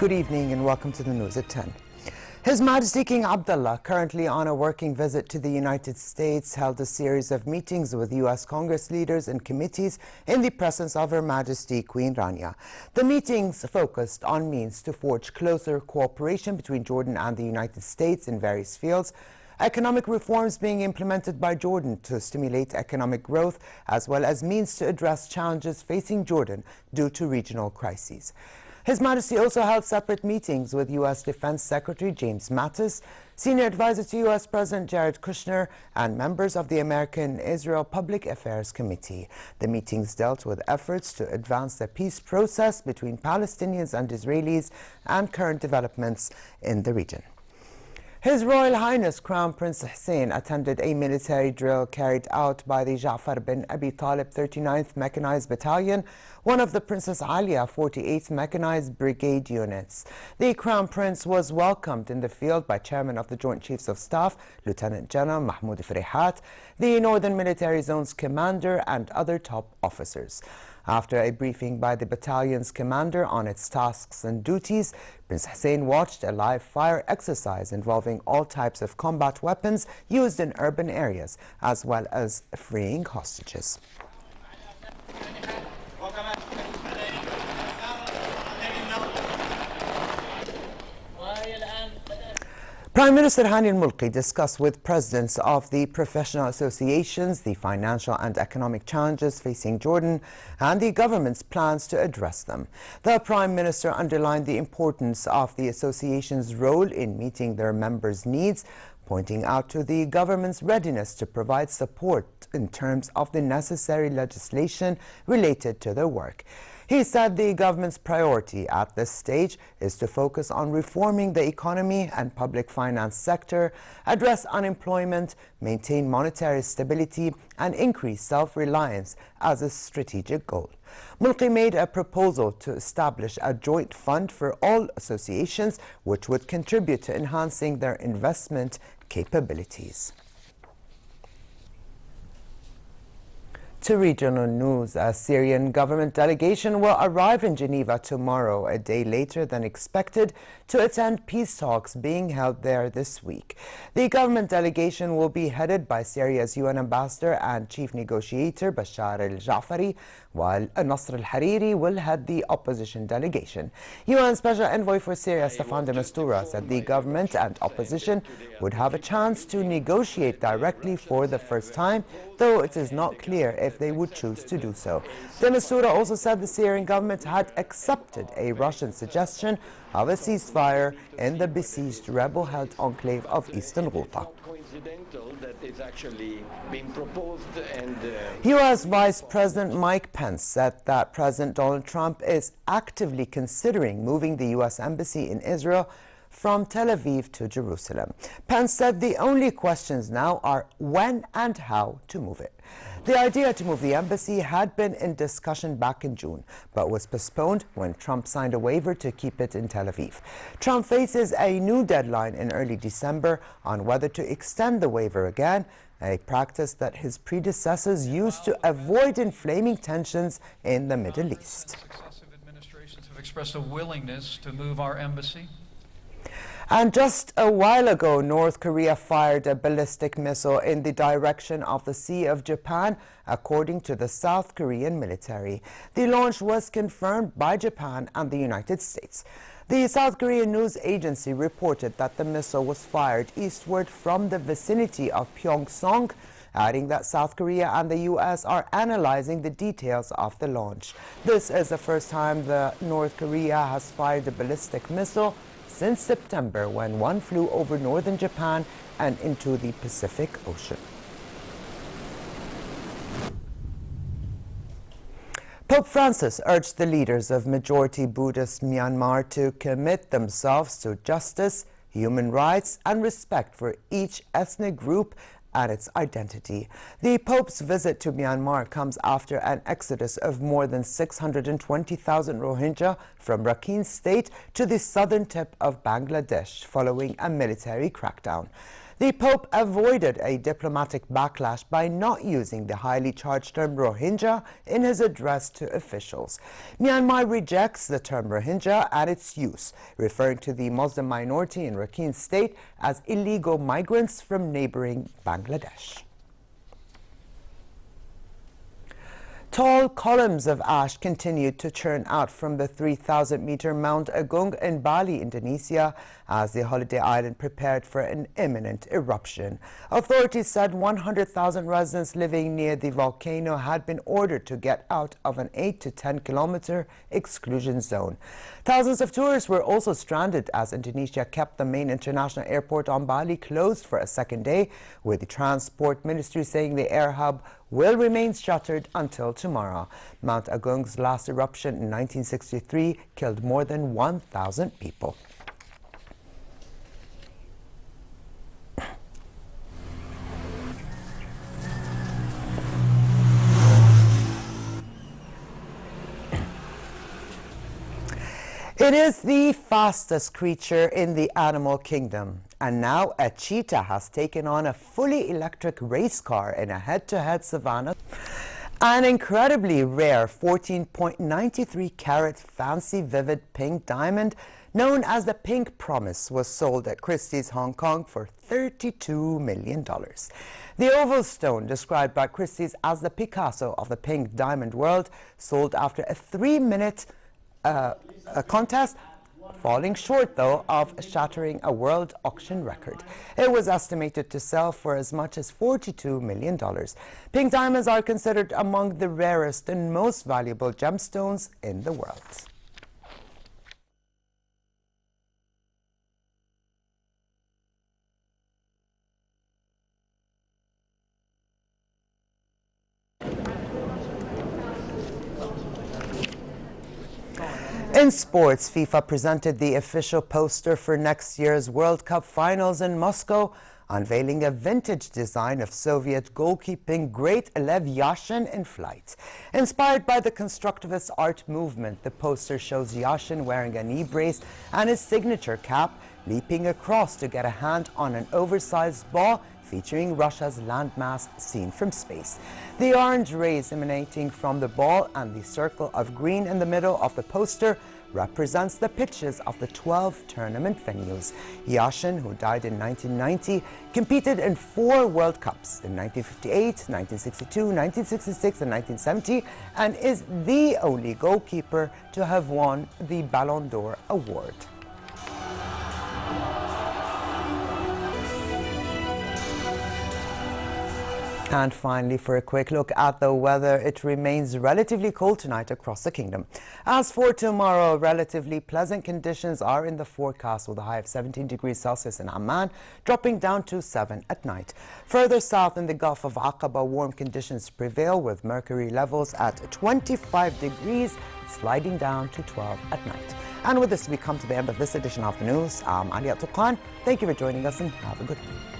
Good evening and welcome to the news at 10. His Majesty King Abdullah, currently on a working visit to the United States, held a series of meetings with U.S. Congress leaders and committees in the presence of Her Majesty Queen Rania. The meetings focused on means to forge closer cooperation between Jordan and the United States in various fields, economic reforms being implemented by Jordan to stimulate economic growth, as well as means to address challenges facing Jordan due to regional crises. His Majesty also held separate meetings with U.S. Defense Secretary James Mattis, Senior Advisor to U.S. President Jared Kushner, and members of the American-Israel Public Affairs Committee. The meetings dealt with efforts to advance the peace process between Palestinians and Israelis and current developments in the region. His Royal Highness Crown Prince Hussein attended a military drill carried out by the Ja'far bin Abi Talib 39th Mechanized Battalion, one of the Princess Alia 48th Mechanized Brigade units. The Crown Prince was welcomed in the field by Chairman of the Joint Chiefs of Staff, Lieutenant General Mahmoud Frihat, the Northern Military Zone's commander, and other top officers. After a briefing by the battalion's commander on its tasks and duties, Prince Hussein watched a live fire exercise involving all types of combat weapons used in urban areas, as well as freeing hostages. Prime Minister Hani al-Mulki discussed with presidents of the professional associations the financial and economic challenges facing Jordan and the government's plans to address them. The Prime Minister underlined the importance of the association's role in meeting their members' needs, pointing out to the government's readiness to provide support in terms of the necessary legislation related to their work. He said the government's priority at this stage is to focus on reforming the economy and public finance sector, address unemployment, maintain monetary stability, and increase self-reliance as a strategic goal. Mulki made a proposal to establish a joint fund for all associations, which would contribute to enhancing their investment capabilities. To regional news, a Syrian government delegation will arrive in Geneva tomorrow, a day later than expected, to attend peace talks being held there this week. The government delegation will be headed by Syria's UN ambassador and chief negotiator Bashar al-Ja'fari, while Nasr al-Hariri will head the opposition delegation. UN Special Envoy for Syria Staffan de Mistura said the government and opposition would have a chance to negotiate directly for the first time, though it is not clear if they would choose to do so. De Mistura also said the Syrian government had accepted a Russian suggestion of a ceasefire in the besieged rebel-held enclave of Eastern Ghouta. U.S. Vice President Mike Pence said that President Donald Trump is actively considering moving the U.S. Embassy in Israel from Tel Aviv to Jerusalem. Pence said the only questions now are when and how to move it. The idea to move the embassy had been in discussion back in June, but was postponed when Trump signed a waiver to keep it in Tel Aviv. Trump faces a new deadline in early December on whether to extend the waiver again, a practice that his predecessors used to avoid inflaming tensions in the Middle East. Successive administrations have expressed a willingness to move our embassy. And just a while ago, North Korea fired a ballistic missile in the direction of the Sea of Japan, according to the South Korean military. The launch was confirmed by Japan and the United States. The South Korean news agency reported that the missile was fired eastward from the vicinity of Pyeongseong, adding that South Korea and the U.S. are analyzing the details of the launch. This is the first time North Korea has fired a ballistic missile since September, when one flew over northern Japan and into the Pacific Ocean. Pope Francis urged the leaders of majority Buddhist Myanmar to commit themselves to justice, human rights, and respect for each ethnic group and its identity. The Pope's visit to Myanmar comes after an exodus of more than 620,000 Rohingya from Rakhine State to the southern tip of Bangladesh following a military crackdown. The Pope avoided a diplomatic backlash by not using the highly charged term Rohingya in his address to officials. Myanmar rejects the term Rohingya and its use, referring to the Muslim minority in Rakhine State as illegal migrants from neighboring Bangladesh. Tall columns of ash continued to churn out from the 3,000-meter Mount Agung in Bali, Indonesia, as the holiday island prepared for an imminent eruption. Authorities said 100,000 residents living near the volcano had been ordered to get out of an 8 to 10-kilometer exclusion zone. Thousands of tourists were also stranded as Indonesia kept the main international airport on Bali closed for a second day, with the transport ministry saying the air hub will remain shuttered until tomorrow. Mount Agung's last eruption in 1963 killed more than 1,000 people. It is the fastest creature in the animal kingdom, and now a cheetah has taken on a fully electric race car in a head-to-head savannah. An incredibly rare 14.93 carat fancy vivid pink diamond known as the Pink Promise was sold at Christie's Hong Kong for $32 million. The oval stone, described by Christie's as the Picasso of the pink diamond world, sold after a 3-minute contest, falling short, though, of shattering a world auction record. It was estimated to sell for as much as $42 million. Pink diamonds are considered among the rarest and most valuable gemstones in the world. In sports, FIFA presented the official poster for next year's World Cup finals in Moscow, unveiling a vintage design of Soviet goalkeeping great Lev Yashin in flight. Inspired by the constructivist art movement, the poster shows Yashin wearing a knee brace and his signature cap, leaping across to get a hand on an oversized ball featuring Russia's landmass seen from space. The orange rays emanating from the ball and the circle of green in the middle of the poster represents the pitches of the 12 tournament venues. Yashin, who died in 1990, competed in 4 World Cups in 1958, 1962, 1966 and 1970, and is the only goalkeeper to have won the Ballon d'Or award. And finally, for a quick look at the weather, it remains relatively cold tonight across the kingdom. As for tomorrow, relatively pleasant conditions are in the forecast with a high of 17 degrees Celsius in Amman, dropping down to 7 at night. Further south in the Gulf of Aqaba, warm conditions prevail with mercury levels at 25 degrees, sliding down to 12 at night. And with this, we come to the end of this edition of the news. I'm Ali At Tuqan. Thank you for joining us and have a good night.